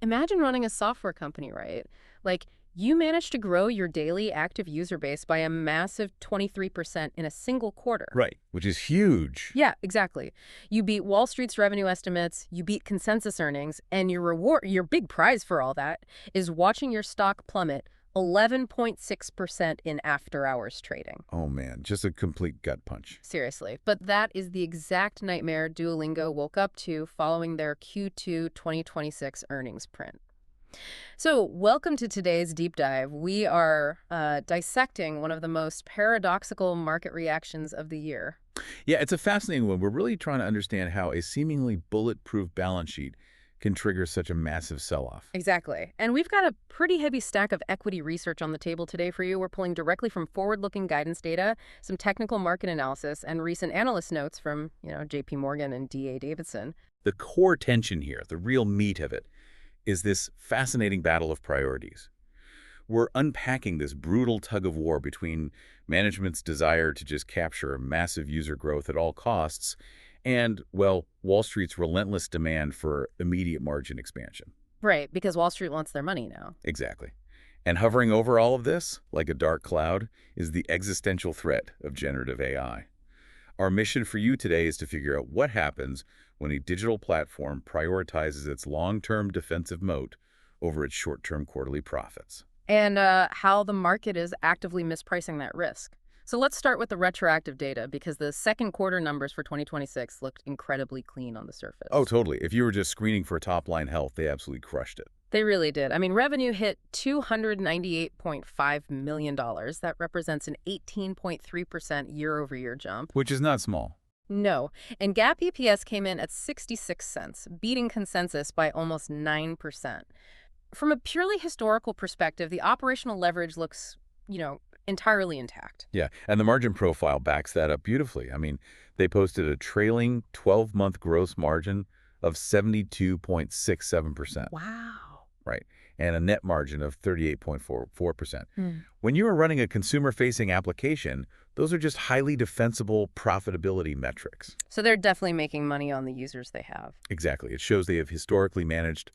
Imagine running a software company, right? Like, you managed to grow your daily active user base by a massive 23% in a single quarter. Right, which is huge. Yeah, exactly. You beat Wall Street's revenue estimates, you beat consensus earnings, and your big prize for all that is watching your stock plummet 11.6% in after-hours trading. Oh man, just a complete gut punch. Seriously. But that is the exact nightmare Duolingo woke up to following their Q2 2026 earnings print. So welcome to today's deep dive. We are dissecting one of the most paradoxical market reactions of the year. Yeah, it's a fascinating one. We're really trying to understand how a seemingly bulletproof balance sheet can trigger such a massive sell-off. Exactly. And we've got a pretty heavy stack of equity research on the table today for you. We're pulling directly from forward-looking guidance data, some technical market analysis, and recent analyst notes from, JP Morgan and D.A. Davidson. The core tension here, the real meat of it, is this fascinating battle of priorities. We're unpacking this brutal tug-of-war between management's desire to just capture massive user growth at all costs and, well, Wall Street's relentless demand for immediate margin expansion. Right, because Wall Street wants their money now. Exactly. And hovering over all of this, like a dark cloud, is the existential threat of generative AI. Our mission for you today is to figure out what happens when a digital platform prioritizes its long-term defensive moat over its short-term quarterly profits. And how the market is actively mispricing that risk. So let's start with the retroactive data, because the second quarter numbers for 2026 looked incredibly clean on the surface. Oh, totally. If you were just screening for top-line health, they absolutely crushed it. They really did. I mean, revenue hit $298.5 million. That represents an 18.3% year-over-year jump. Which is not small. No. And GAAP EPS came in at 66 cents, beating consensus by almost 9%. From a purely historical perspective, the operational leverage looks, entirely intact. Yeah, and the margin profile backs that up beautifully. I mean, they posted a trailing 12-month gross margin of 72.67%. Wow. Right, and a net margin of 38.44%. When you are running a consumer-facing application, those are just highly defensible profitability metrics. So they're definitely making money on the users they have. Exactly. It shows they have historically managed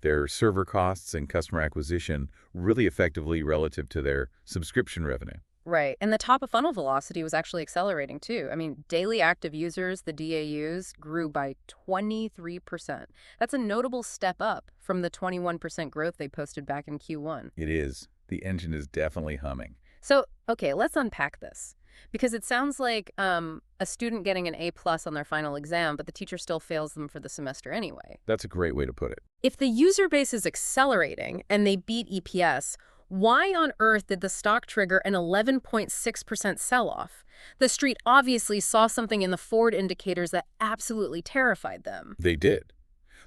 their server costs and customer acquisition really effectively relative to their subscription revenue. Right. And the top of funnel velocity was actually accelerating too. I mean, daily active users, the DAUs, grew by 23%. That's a notable step up from the 21% growth they posted back in Q1. It is. The engine is definitely humming. So, okay, let's unpack this. Because it sounds like a student getting an A+ on their final exam, but the teacher still fails them for the semester anyway. That's a great way to put it. If the user base is accelerating and they beat EPS, why on earth did the stock trigger an 11.6% sell-off? The street obviously saw something in the forward indicators that absolutely terrified them. They did.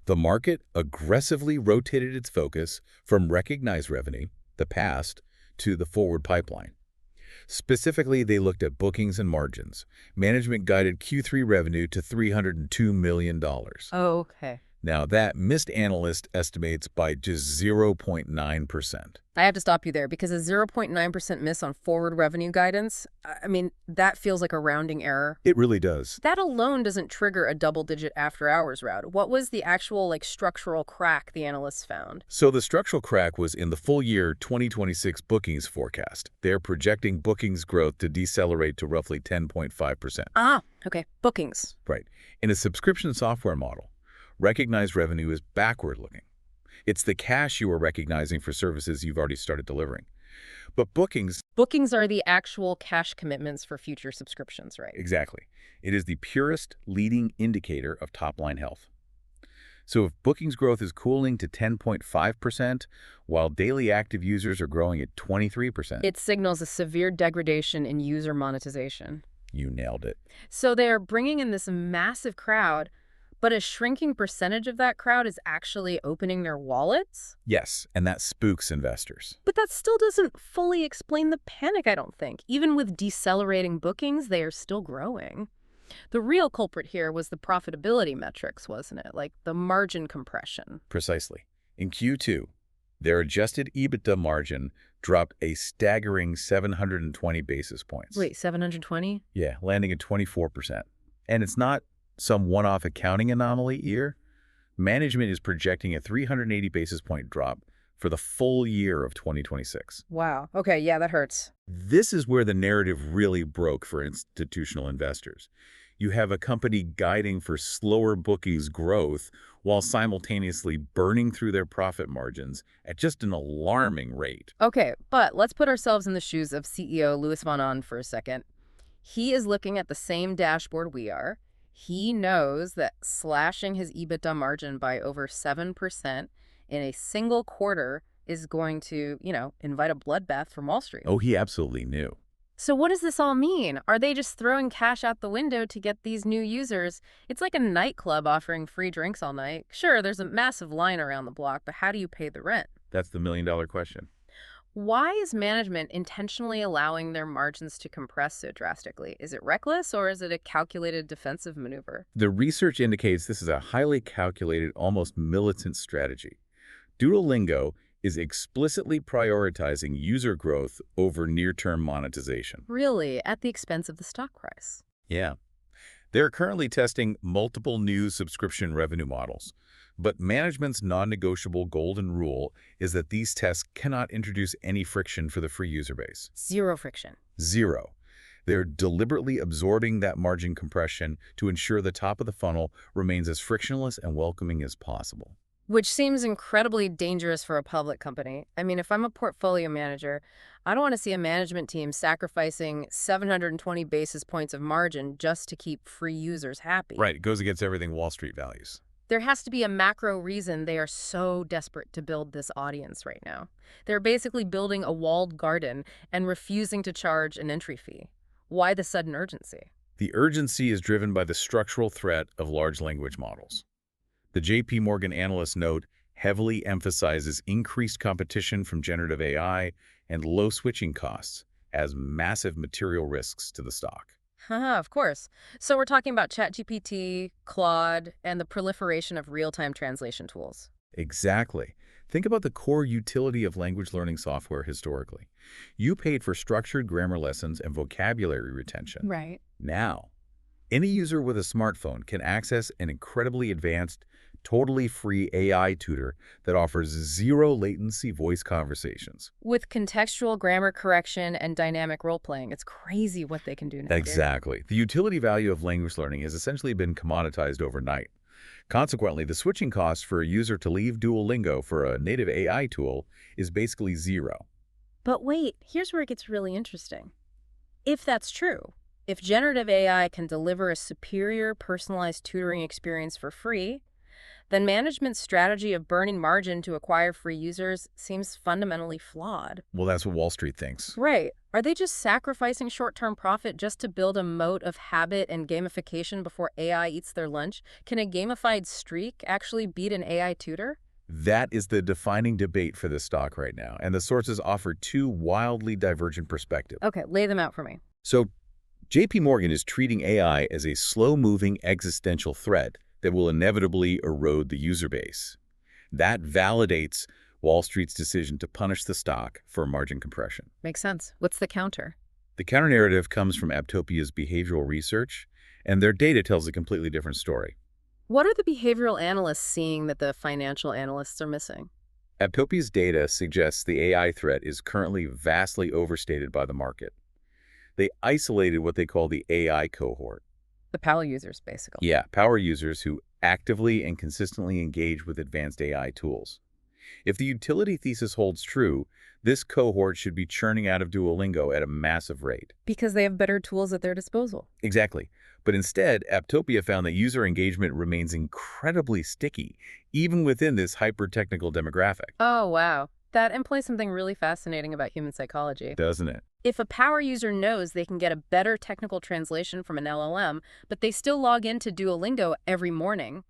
The market aggressively rotated its focus from recognized revenue, the past, to the forward pipeline. Specifically, they looked at bookings and margins. Management guided Q3 revenue to $302 million. Okay. Now, that missed analyst estimates by just 0.9%. I have to stop you there because a 0.9% miss on forward revenue guidance, I mean, that feels like a rounding error. It really does. That alone doesn't trigger a double-digit after-hours route. What was the actual, structural crack the analysts found? So the structural crack was in the full year 2026 bookings forecast. They're projecting bookings growth to decelerate to roughly 10.5%. Ah, okay. Bookings. Right. In a subscription software model, recognized revenue is backward-looking. It's the cash you are recognizing for services you've already started delivering. But bookings... Bookings are the actual cash commitments for future subscriptions, right? Exactly. It is the purest leading indicator of top-line health. So if bookings growth is cooling to 10.5%, while daily active users are growing at 23%... It signals a severe degradation in user monetization. You nailed it. So they're bringing in this massive crowd, but a shrinking percentage of that crowd is actually opening their wallets? Yes, and that spooks investors. But that still doesn't fully explain the panic, I don't think. Even with decelerating bookings, they are still growing. The real culprit here was the profitability metrics, wasn't it? Like the margin compression. Precisely. In Q2, their adjusted EBITDA margin dropped a staggering 720 basis points. Wait, 720? Yeah, landing at 24%. And it's not some one-off accounting anomaly here. Management is projecting a 380 basis point drop for the full year of 2026. Wow. Okay, yeah, that hurts. This is where the narrative really broke for institutional investors. You have a company guiding for slower bookings growth while simultaneously burning through their profit margins at just an alarming rate. Okay, but let's put ourselves in the shoes of CEO Louis Von Ahn for a second. He is looking at the same dashboard we are. He knows that slashing his EBITDA margin by over 7% in a single quarter is going to, invite a bloodbath from Wall Street. Oh, he absolutely knew. So what does this all mean? Are they just throwing cash out the window to get these new users? It's like a nightclub offering free drinks all night. Sure, there's a massive line around the block, but how do you pay the rent? That's the million-dollar question. Why is management intentionally allowing their margins to compress so drastically? Is it reckless or is it a calculated defensive maneuver? The research indicates this is a highly calculated, almost militant strategy. Duolingo is explicitly prioritizing user growth over near-term monetization. Really, at the expense of the stock price? Yeah. They're currently testing multiple new subscription revenue models, but management's non-negotiable golden rule is that these tests cannot introduce any friction for the free user base. Zero friction. Zero. They're deliberately absorbing that margin compression to ensure the top of the funnel remains as frictionless and welcoming as possible. Which seems incredibly dangerous for a public company. I mean, if I'm a portfolio manager, I don't want to see a management team sacrificing 720 basis points of margin just to keep free users happy. Right, it goes against everything Wall Street values. There has to be a macro reason they are so desperate to build this audience right now. They're basically building a walled garden and refusing to charge an entry fee. Why the sudden urgency? The urgency is driven by the structural threat of large language models. The J.P. Morgan analyst note heavily emphasizes increased competition from generative AI and low switching costs as massive material risks to the stock. Of course. So we're talking about ChatGPT, Claude, and the proliferation of real-time translation tools. Exactly. Think about the core utility of language learning software historically. You paid for structured grammar lessons and vocabulary retention. Right. Now, any user with a smartphone can access an incredibly advanced, totally free AI tutor that offers zero latency voice conversations. With contextual grammar correction and dynamic role-playing, it's crazy what they can do now. Exactly. The utility value of language learning has essentially been commoditized overnight. Consequently, the switching cost for a user to leave Duolingo for a native AI tool is basically zero. But wait, here's where it gets really interesting. If that's true, if generative AI can deliver a superior personalized tutoring experience for free, then management's strategy of burning margin to acquire free users seems fundamentally flawed. Well, that's what Wall Street thinks. Right. Are they just sacrificing short-term profit just to build a moat of habit and gamification before AI eats their lunch? Can a gamified streak actually beat an AI tutor? That is the defining debate for this stock right now, and the sources offer two wildly divergent perspectives. Okay, lay them out for me. So, J.P. Morgan is treating AI as a slow-moving existential threat that will inevitably erode the user base. That validates Wall Street's decision to punish the stock for margin compression. Makes sense. What's the counter? The counter-narrative comes from Aptopia's behavioral research, and their data tells a completely different story. What are the behavioral analysts seeing that the financial analysts are missing? Aptopia's data suggests the AI threat is currently vastly overstated by the market. They isolated what they call the AI cohort. The power users, basically. Yeah, power users who actively and consistently engage with advanced AI tools. If the utility thesis holds true, this cohort should be churning out of Duolingo at a massive rate. Because they have better tools at their disposal. Exactly. But instead, Aptopia found that user engagement remains incredibly sticky, even within this hyper-technical demographic. Oh, wow. That implies something really fascinating about human psychology. Doesn't it? If a power user knows they can get a better technical translation from an LLM, but they still log into Duolingo every morning,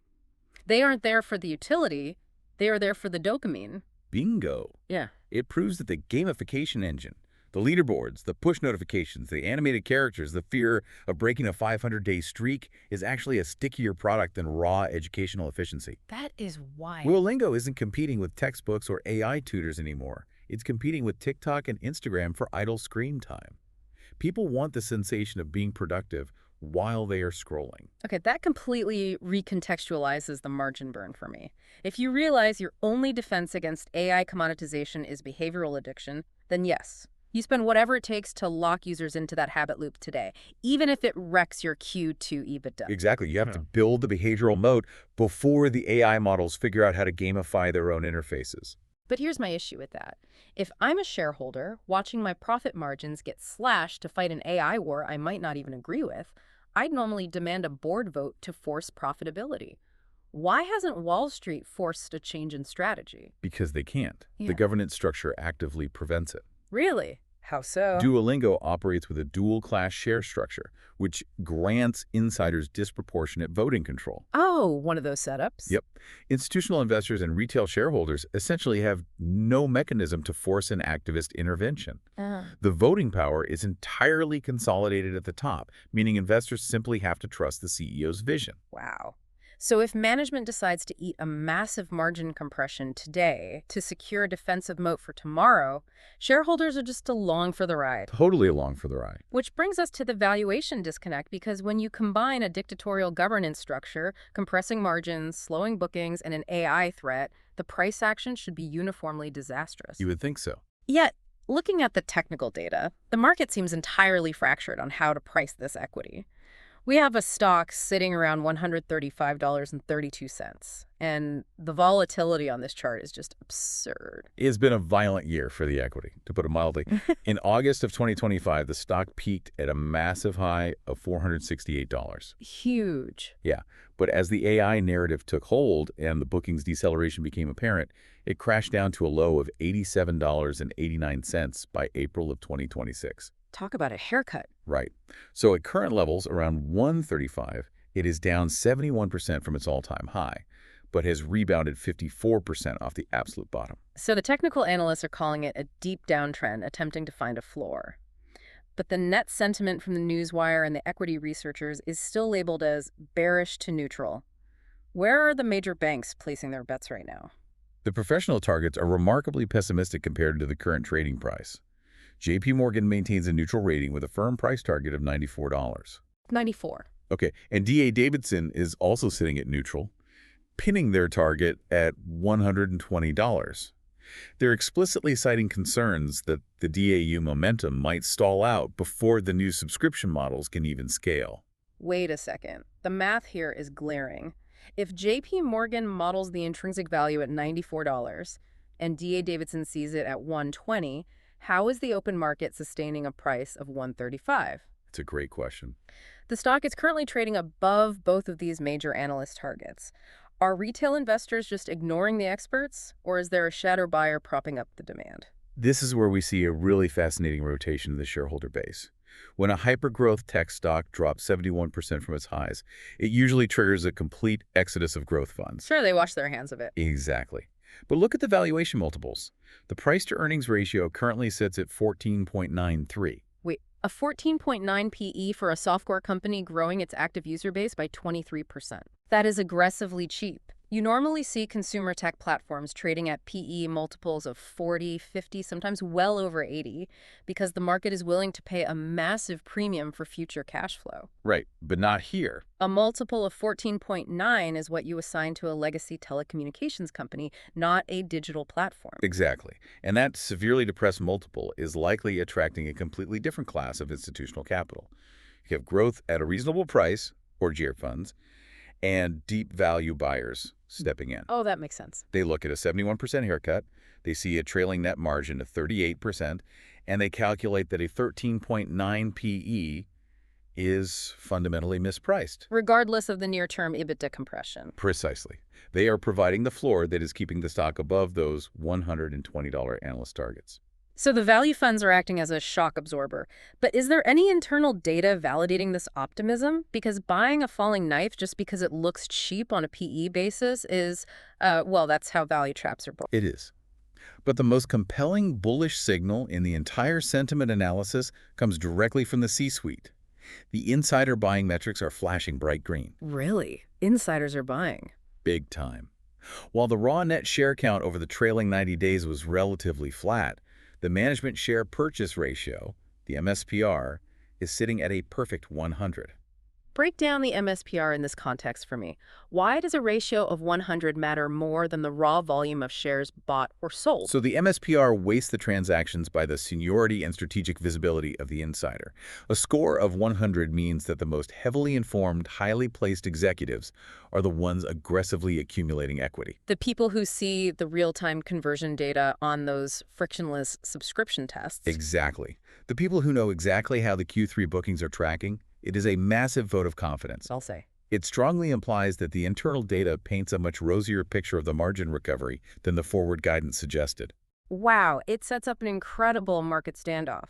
they aren't there for the utility, they are there for the dopamine. Bingo. Yeah. It proves that the gamification engine, the leaderboards, the push notifications, the animated characters, the fear of breaking a 500-day streak is actually a stickier product than raw educational efficiency. That is wild. Duolingo isn't competing with textbooks or AI tutors anymore. It's competing with TikTok and Instagram for idle screen time. People want the sensation of being productive while they are scrolling. Okay, that completely recontextualizes the margin burn for me. If you realize your only defense against AI commoditization is behavioral addiction, then yes, you spend whatever it takes to lock users into that habit loop today, even if it wrecks your Q2 EBITDA. Exactly. You have to build the behavioral moat before the AI models figure out how to gamify their own interfaces. But here's my issue with that. If I'm a shareholder watching my profit margins get slashed to fight an AI war I might not even agree with, I'd normally demand a board vote to force profitability. Why hasn't Wall Street forced a change in strategy? Because they can't. Yeah. The governance structure actively prevents it. Really? How so? Duolingo operates with a dual-class share structure, which grants insiders disproportionate voting control. Oh, one of those setups? Yep. Institutional investors and retail shareholders essentially have no mechanism to force an activist intervention. The voting power is entirely consolidated at the top, meaning investors simply have to trust the CEO's vision. Wow. So if management decides to eat a massive margin compression today to secure a defensive moat for tomorrow, shareholders are just along for the ride. Totally along for the ride. Which brings us to the valuation disconnect, because when you combine a dictatorial governance structure, compressing margins, slowing bookings, and an AI threat, the price action should be uniformly disastrous. You would think so. Yet, looking at the technical data, the market seems entirely fractured on how to price this equity. We have a stock sitting around $135.32, and the volatility on this chart is just absurd. It has been a violent year for the equity, to put it mildly. In August of 2025, the stock peaked at a massive high of $468. Huge. Yeah, but as the AI narrative took hold and the bookings deceleration became apparent, it crashed down to a low of $87.89 by April of 2026. Talk about a haircut. Right. So at current levels, around 135, it is down 71% from its all-time high, but has rebounded 54% off the absolute bottom. So the technical analysts are calling it a deep downtrend, attempting to find a floor. But the net sentiment from the newswire and the equity researchers is still labeled as bearish to neutral. Where are the major banks placing their bets right now? The professional targets are remarkably pessimistic compared to the current trading price. JP Morgan maintains a neutral rating with a firm price target of $94. 94. Okay, and D.A. Davidson is also sitting at neutral, pinning their target at $120. They're explicitly citing concerns that the DAU momentum might stall out before the new subscription models can even scale. Wait a second. The math here is glaring. If JP Morgan models the intrinsic value at $94 and D.A. Davidson sees it at $120, how is the open market sustaining a price of $135? It's a great question. The stock is currently trading above both of these major analyst targets. Are retail investors just ignoring the experts, or is there a shadow buyer propping up the demand? This is where we see a really fascinating rotation in the shareholder base. When a hyper-growth tech stock drops 71% from its highs, it usually triggers a complete exodus of growth funds. Sure, they wash their hands of it. Exactly. But look at the valuation multiples. The price-to-earnings ratio currently sits at 14.93. Wait, a 14.9 PE for a software company growing its active user base by 23%. That is aggressively cheap. You normally see consumer tech platforms trading at PE multiples of 40, 50, sometimes well over 80, because the market is willing to pay a massive premium for future cash flow. Right, but not here. A multiple of 14.9 is what you assign to a legacy telecommunications company, not a digital platform. Exactly. And that severely depressed multiple is likely attracting a completely different class of institutional capital. You have growth at a reasonable price, or GEAR funds, and deep value buyers stepping in. Oh, that makes sense. They look at a 71% haircut, they see a trailing net margin of 38%, and they calculate that a 13.9 PE is fundamentally mispriced. Regardless of the near-term EBITDA compression. Precisely. They are providing the floor that is keeping the stock above those $120 analyst targets. So the value funds are acting as a shock absorber. But is there any internal data validating this optimism? Because buying a falling knife just because it looks cheap on a PE basis is, well, that's how value traps are built. It is. But the most compelling bullish signal in the entire sentiment analysis comes directly from the C-suite. The insider buying metrics are flashing bright green. Really? Insiders are buying. Big time. While the raw net share count over the trailing 90 days was relatively flat, the management share purchase ratio, the MSPR, is sitting at a perfect 100. Break down the MSPR in this context for me. Why does a ratio of 100 matter more than the raw volume of shares bought or sold? So the MSPR weights the transactions by the seniority and strategic visibility of the insider. A score of 100 means that the most heavily informed, highly placed executives are the ones aggressively accumulating equity. The people who see the real-time conversion data on those frictionless subscription tests. Exactly. The people who know exactly how the Q3 bookings are tracking, it is a massive vote of confidence. I'll say. It strongly implies that the internal data paints a much rosier picture of the margin recovery than the forward guidance suggested. Wow, it sets up an incredible market standoff.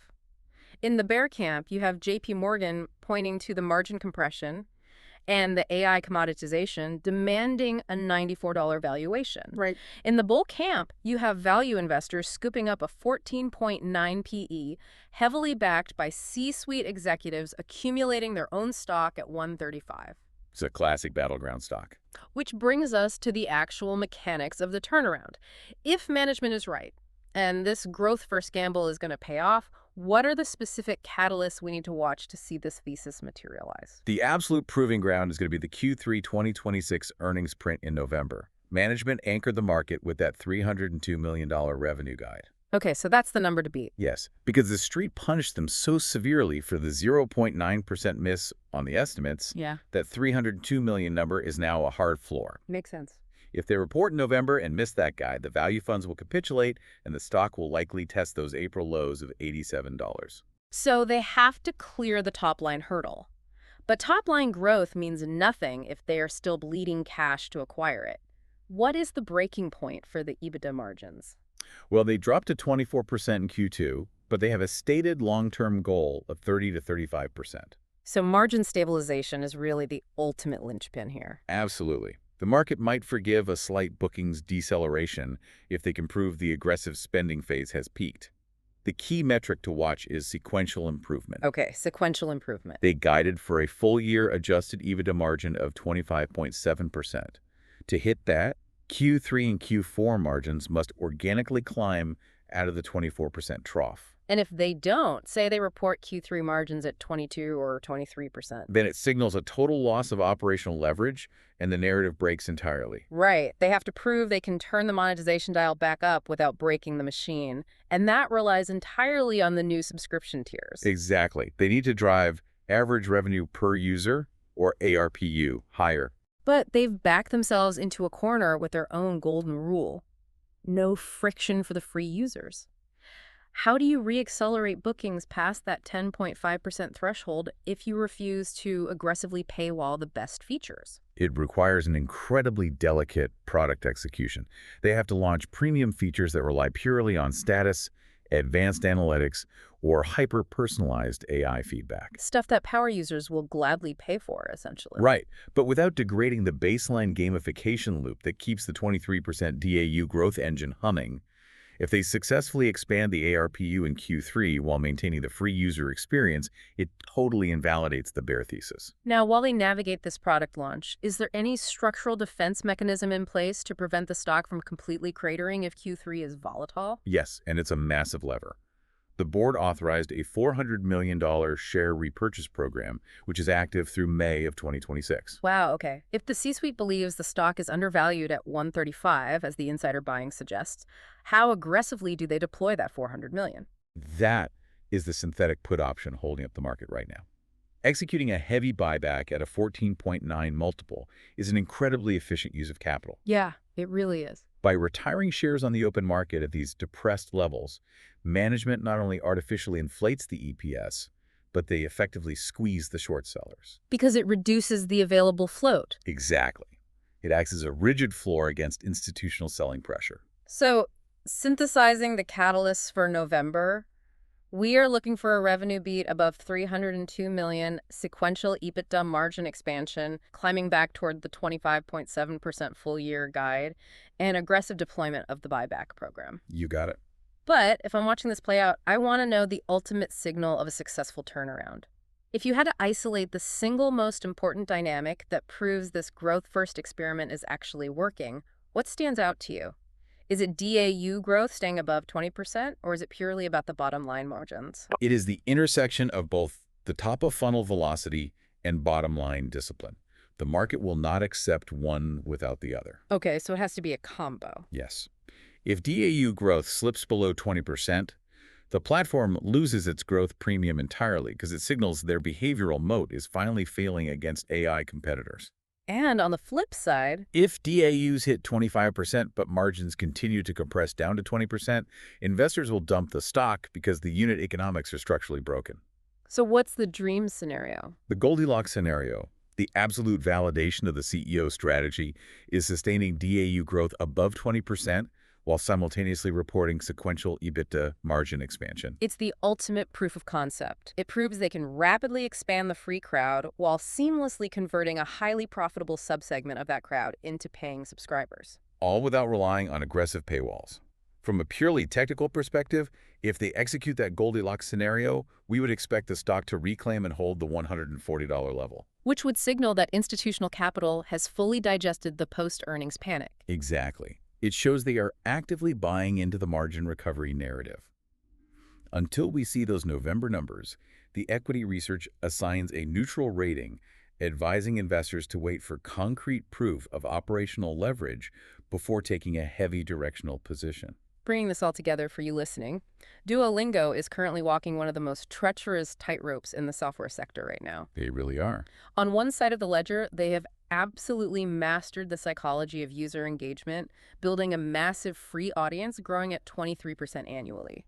In the bear camp, you have JP Morgan pointing to the margin compression and the AI commoditization demanding a $94 valuation. Right. In the bull camp, you have value investors scooping up a 14.9 PE, heavily backed by C-suite executives accumulating their own stock at 135. It's a classic battleground stock. Which brings us to the actual mechanics of the turnaround. If management is right, and this growth-first gamble is going to pay off, what are the specific catalysts we need to watch to see this thesis materialize? The absolute proving ground is going to be the Q3 2026 earnings print in November. Management anchored the market with that $302 million revenue guide. Okay, so that's the number to beat. Yes, because the street punished them so severely for the 0.9% miss on the estimates, Yeah. that $302 million number is now a hard floor. Makes sense. If they report in November and miss that guide, the value funds will capitulate and the stock will likely test those April lows of $87. So they have to clear the top-line hurdle. But top-line growth means nothing if they are still bleeding cash to acquire it. What is the breaking point for the EBITDA margins? Well, they dropped to 24% in Q2, but they have a stated long-term goal of 30 to 35%. So margin stabilization is really the ultimate linchpin here. Absolutely. The market might forgive a slight bookings deceleration if they can prove the aggressive spending phase has peaked. The key metric to watch is sequential improvement. Okay, sequential improvement. They guided for a full-year adjusted EBITDA margin of 25.7%. To hit that, Q3 and Q4 margins must organically climb out of the 24% trough. And if they don't, say they report Q3 margins at 22 or 23%. Then it signals a total loss of operational leverage, and the narrative breaks entirely. Right. They have to prove they can turn the monetization dial back up without breaking the machine. And that relies entirely on the new subscription tiers. Exactly. They need to drive average revenue per user, or ARPU, higher. But they've backed themselves into a corner with their own golden rule. No friction for the free users. How do you re-accelerate bookings past that 10.5% threshold if you refuse to aggressively paywall the best features? It requires an incredibly delicate product execution. They have to launch premium features that rely purely on status, advanced analytics, or hyper-personalized AI feedback. Stuff that power users will gladly pay for, essentially. Right, but without degrading the baseline gamification loop that keeps the 23% DAU growth engine humming. If they successfully expand the ARPU in Q3 while maintaining the free user experience, it totally invalidates the bear thesis. Now, while they navigate this product launch, is there any structural defense mechanism in place to prevent the stock from completely cratering if Q3 is volatile? Yes, and it's a massive lever. The board authorized a $400 million share repurchase program, which is active through May of 2026. Wow, okay. If the C-suite believes the stock is undervalued at 135, as the insider buying suggests, how aggressively do they deploy that $400 million? That is the synthetic put option holding up the market right now. Executing a heavy buyback at a 14.9 multiple is an incredibly efficient use of capital. Yeah, it really is. By retiring shares on the open market at these depressed levels, management not only artificially inflates the EPS, but they effectively squeeze the short sellers. Because it reduces the available float. Exactly. It acts as a rigid floor against institutional selling pressure. So, synthesizing the catalysts for November, we are looking for a revenue beat above $302 million, sequential EBITDA margin expansion, climbing back toward the 25.7% full-year guide, and aggressive deployment of the buyback program. You got it. But if I'm watching this play out, I want to know the ultimate signal of a successful turnaround. If you had to isolate the single most important dynamic that proves this growth-first experiment is actually working, what stands out to you? Is it DAU growth staying above 20%, or is it purely about the bottom line margins? It is the intersection of both the top-of-funnel velocity and bottom-line discipline. The market will not accept one without the other. Okay, so it has to be a combo. Yes. If DAU growth slips below 20%, the platform loses its growth premium entirely because it signals their behavioral moat is finally failing against AI competitors. And on the flip side, If DAUs hit 25% but margins continue to compress down to 20%, investors will dump the stock because the unit economics are structurally broken. so what's the dream scenario? The Goldilocks scenario, the absolute validation of the CEO strategy, is sustaining DAU growth above 20% while simultaneously reporting sequential EBITDA margin expansion. It's the ultimate proof of concept. It proves they can rapidly expand the free crowd while seamlessly converting a highly profitable subsegment of that crowd into paying subscribers. All without relying on aggressive paywalls. From a purely technical perspective, if they execute that Goldilocks scenario, we would expect the stock to reclaim and hold the $140 level. Which would signal that institutional capital has fully digested the post-earnings panic. Exactly. It shows they are actively buying into the margin recovery narrative. Until we see those November numbers, the equity research assigns a neutral rating, advising investors to wait for concrete proof of operational leverage before taking a heavy directional position. Bringing this all together for you listening, Duolingo is currently walking one of the most treacherous tightropes in the software sector right now. They really are. On one side of the ledger, they have absolutely mastered the psychology of user engagement, building a massive free audience growing at 23% annually.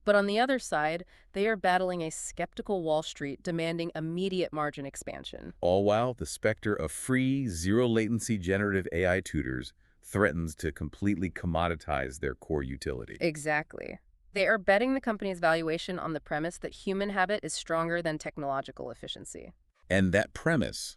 But on the other side, they are battling a skeptical Wall Street demanding immediate margin expansion. All while the specter of free, zero-latency generative AI tutors threatens to completely commoditize their core utility. Exactly. They are betting the company's valuation on the premise that human habit is stronger than technological efficiency. And that premise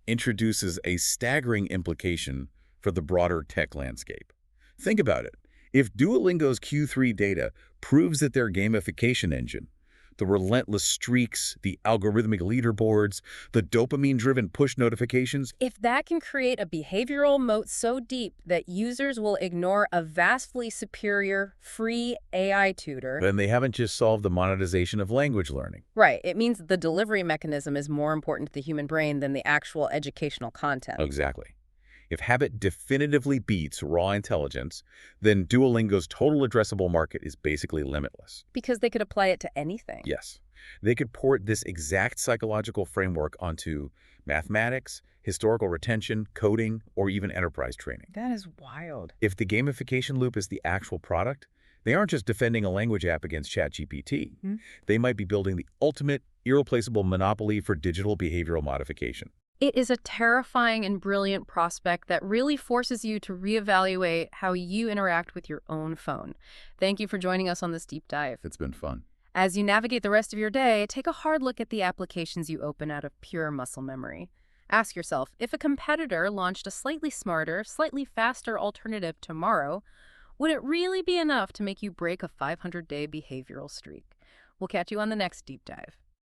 introduces a staggering implication for the broader tech landscape. Think about it. If Duolingo's Q3 data proves that their gamification engine, the relentless streaks, the algorithmic leaderboards, the dopamine-driven push notifications, If that can create a behavioral moat so deep that users will ignore a vastly superior free AI tutor, then they haven't just solved the monetization of language learning. right, it means the delivery mechanism is more important to the human brain than the actual educational content. Exactly. If habit definitively beats raw intelligence, then Duolingo's total addressable market is basically limitless. Because they could apply it to anything. Yes, they could port this exact psychological framework onto mathematics, historical retention, coding, or even enterprise training. That is wild. If the gamification loop is the actual product, they aren't just defending a language app against ChatGPT. They might be building the ultimate, irreplaceable monopoly for digital behavioral modification. It is a terrifying and brilliant prospect that really forces you to reevaluate how you interact with your own phone. Thank you for joining us on this deep dive. It's been fun. As you navigate the rest of your day, take a hard look at the applications you open out of pure muscle memory. Ask yourself, if a competitor launched a slightly smarter, slightly faster alternative tomorrow, would it really be enough to make you break a 500-day behavioral streak? We'll catch you on the next deep dive.